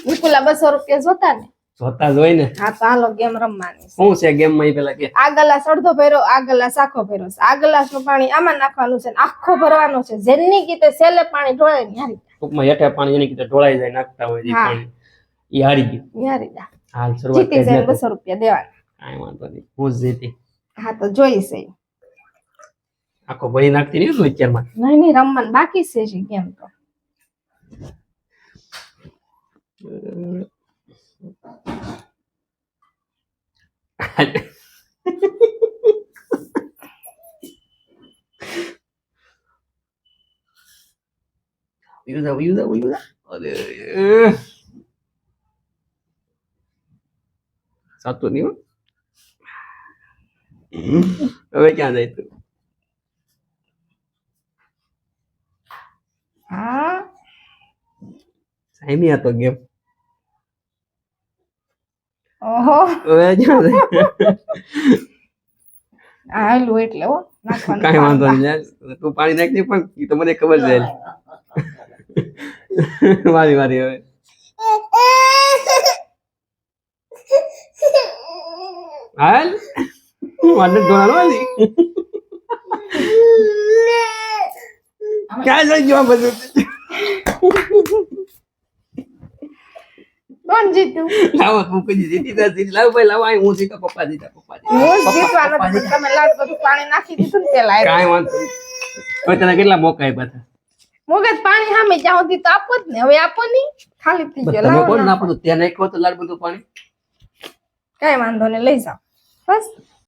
વિપુલા 200 રૂપિયા જોતા ને જોતા જ હોય ને. હા તો હાલો ગેમ રમવાની શું છે ગેમ માં પેલા કે આ ગ્લાસ અડધો ભર્યો આ ગ્લાસ આખો ભર્યો આ ગ્લાસ નું પાણી આમાં નાખવાનું છે આખો ભરવાનો છે જેની કીતે સેલે પાણી ઢોળે ને હારી ટૂંકમાં હેઠે પાણી જેની કીધે ઢોળાઈ જાય નાખતા હોય એ પાણી ઈ હારી ગયું હારી જા હાલ શરૂઆત જીતી જાય 200 રૂપિયા દેવાના કાંઈ વાંધો નહીં હું જ જીતી હા તો જોઈશે આખો ભરી નાખતી નહીં તું અત્યારમાં નહીં રમવાનું બાકી છે જ ગેમ તો Ayuda. Satu nih. હવે ક્યાં જાય તું? હા સાઈમી હતો ગેમ. ઓહો હવે ક્યાં જાય? હાલું એટલે હો નાખવાનું કાંઈ વાંધો નહીં તું પાણી નાખ દે પણ ઈ તો મને ખબર છે મારી હવે હાલ મને ડોળાનો આલી ક્યાં જઈ ગયો બધું કોણ જીતું લાવો તું કદી જીતી લાવ ભાઈ લાવ આ હું જીતો પપ્પા જીતા હું જીતવાનો તો તમે લાડ બધું પાણી નાખી દીધું ને પેલા કાંઈ વાંધો નહીં હવે તને કેટલા મોકા આપ્યા હતા મોગત પાણી સામે જ્યાં સુધી તો આપો જ ને હવે આપો નહીં ખાલી થઈ ગયો તમે લાવો કોણ ને. નાખો તો ત્યાં નાખ્યો તો લાડ બધું પાણી કાંઈ વાંધો ને લઈ જાઓ બસ